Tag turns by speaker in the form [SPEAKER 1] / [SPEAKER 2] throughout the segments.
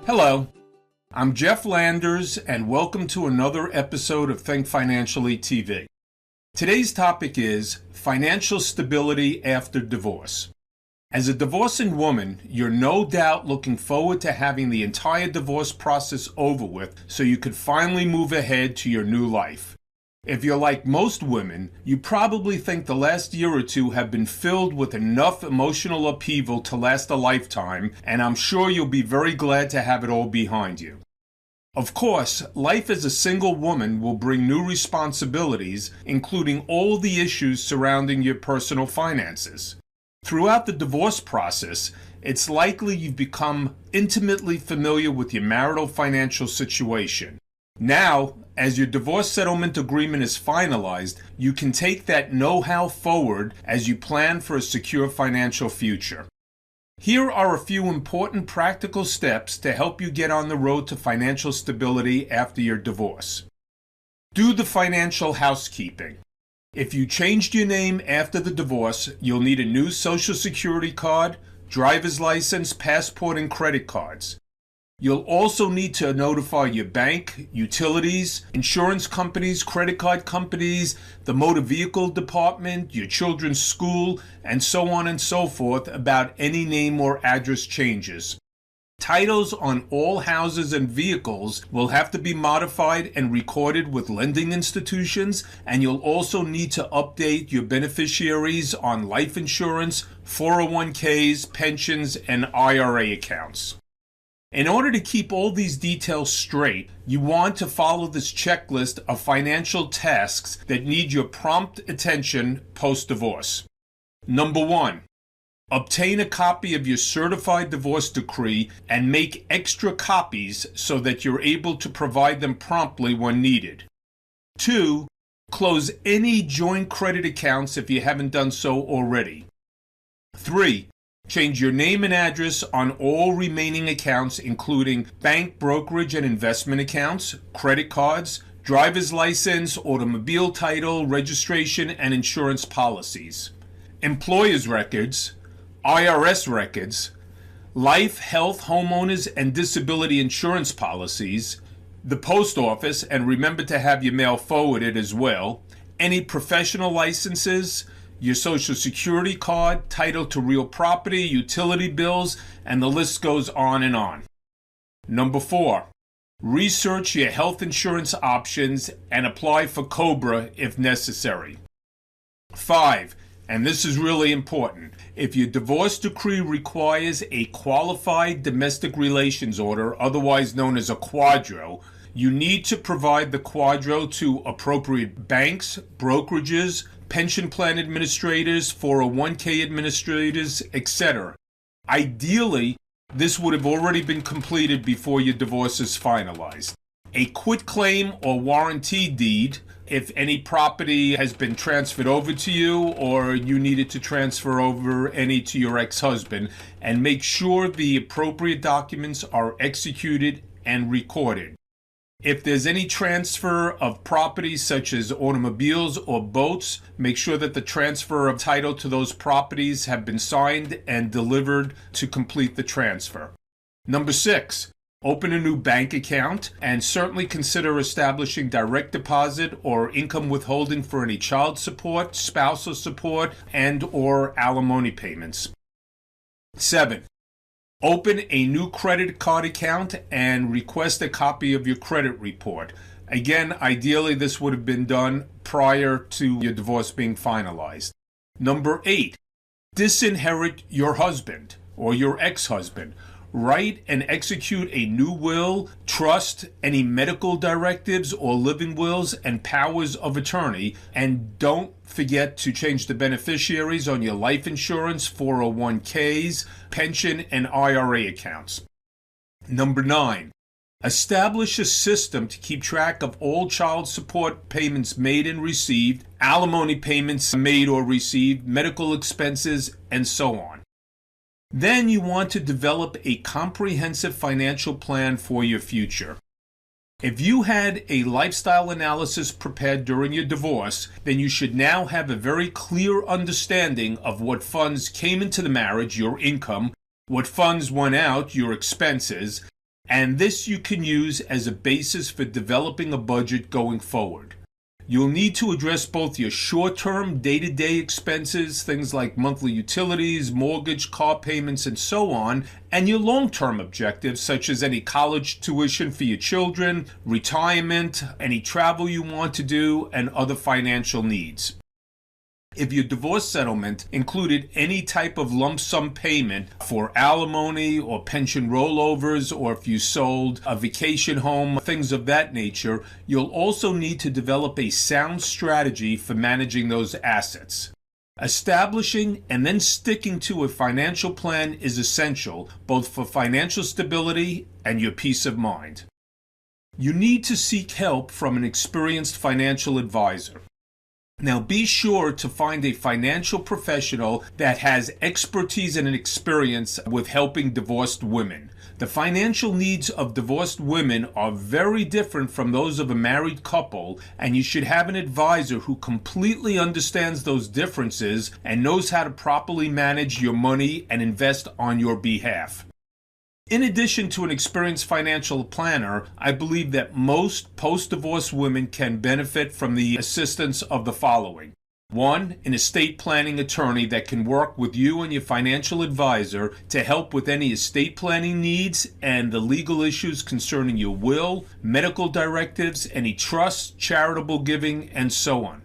[SPEAKER 1] Hello, I'm Jeff Landers, and welcome to another episode of Think Financially TV. Today's topic is financial stability after divorce. As a divorcing woman, you're no doubt looking forward to having the entire divorce process over with so you could finally move ahead to your new life. If you're like most women, you probably think the last year or two have been filled with enough emotional upheaval to last a lifetime, and I'm sure you'll be very glad to have it all behind you. Of course, life as a single woman will bring new responsibilities, including all the issues surrounding your personal finances. Throughout the divorce process, it's likely you've become intimately familiar with your marital financial situation. Now, as your divorce settlement agreement is finalized, you can take that know-how forward as you plan for a secure financial future. Here are a few important practical steps to help you get on the road to financial stability after your divorce. Do the financial housekeeping. If you changed your name after the divorce, you'll need a new Social Security card, driver's license, passport, and credit cards. You'll also need to notify your bank, utilities, insurance companies, credit card companies, the motor vehicle department, your children's school, and so on and so forth about any name or address changes. Titles on all houses and vehicles will have to be modified and recorded with lending institutions, and you'll also need to update your beneficiaries on life insurance, 401ks, pensions, and IRA accounts. In order to keep all these details straight, you want to follow this checklist of financial tasks that need your prompt attention post-divorce. Number 1. Obtain a copy of your certified divorce decree and make extra copies so that you're able to provide them promptly when needed. 2. Close any joint credit accounts if you haven't done so already. 3. Change your name and address on all remaining accounts, including bank, brokerage, and investment accounts, credit cards, driver's license, automobile title, registration, and insurance policies, employer's records, IRS records, life, health, homeowners, and disability insurance policies, the post office, and remember to have your mail forwarded as well, any professional licenses, your Social Security card, title to real property, utility bills, and the list goes on and on. Number 4, research your health insurance options and apply for COBRA if necessary. 5, and this is really important, if your divorce decree requires a qualified domestic relations order, otherwise known as a QDRO, you need to provide the QDRO to appropriate banks, brokerages, pension plan administrators, 401k administrators, etc. Ideally, this would have already been completed before your divorce is finalized. A quitclaim or warranty deed, if any property has been transferred over to you or you needed to transfer over any to your ex-husband, and make sure the appropriate documents are executed and recorded. If there's any transfer of property such as automobiles or boats, make sure that the transfer of title to those properties have been signed and delivered to complete the transfer. Number 6, open a new bank account and certainly consider establishing direct deposit or income withholding for any child support, spousal support, and or alimony payments. 7. Open a new credit card account and request a copy of your credit report. Again, ideally this would have been done prior to your divorce being finalized. Number 8, disinherit your husband or your ex-husband. Write and execute a new will, trust, any medical directives or living wills and powers of attorney, and don't forget to change the beneficiaries on your life insurance, 401ks, pension, and IRA accounts. Number 9, establish a system to keep track of all child support payments made and received, alimony payments made or received, medical expenses, and so on. Then you want to develop a comprehensive financial plan for your future. If you had a lifestyle analysis prepared during your divorce, then you should now have a very clear understanding of what funds came into the marriage, your income, what funds went out, your expenses, And this you can use as a basis for developing a budget going forward. You'll need to address both your short-term, day-to-day expenses, things like monthly utilities, mortgage, car payments, and so on, and your long-term objectives, such as any college tuition for your children, retirement, any travel you want to do, and other financial needs. If your divorce settlement included any type of lump sum payment for alimony or pension rollovers, or if you sold a vacation home, things of that nature, you'll also need to develop a sound strategy for managing those assets. Establishing and then sticking to a financial plan is essential, both for financial stability and your peace of mind. You need to seek help from an experienced financial advisor. Now, be sure to find a financial professional that has expertise and experience with helping divorced women. The financial needs of divorced women are very different from those of a married couple, and you should have an advisor who completely understands those differences and knows how to properly manage your money and invest on your behalf. In addition to an experienced financial planner, I believe that most post-divorce women can benefit from the assistance of the following. 1, an estate planning attorney that can work with you and your financial advisor to help with any estate planning needs and the legal issues concerning your will, medical directives, any trusts, charitable giving, and so on.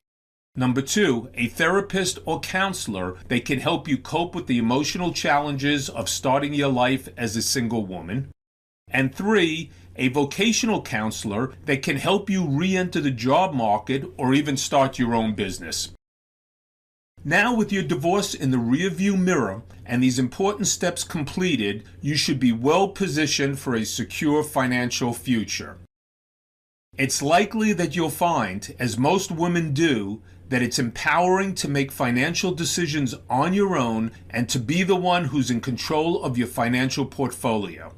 [SPEAKER 1] Number 2, a therapist or counselor that can help you cope with the emotional challenges of starting your life as a single woman. And 3, a vocational counselor that can help you re-enter the job market or even start your own business. Now, with your divorce in the rearview mirror and these important steps completed, you should be well positioned for a secure financial future. It's likely that you'll find, as most women do, that it's empowering to make financial decisions on your own and to be the one who's in control of your financial portfolio.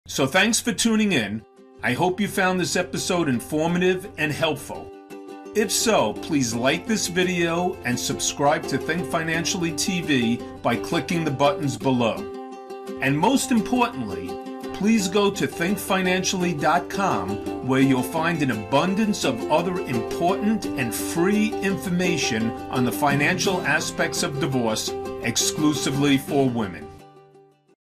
[SPEAKER 1] So thanks for tuning in. I hope you found this episode informative and helpful. If so, please like this video and subscribe to Think Financially TV by clicking the buttons below. And most importantly, please go to thinkfinancially.com, where you'll find an abundance of other important and free information on the financial aspects of divorce exclusively for women.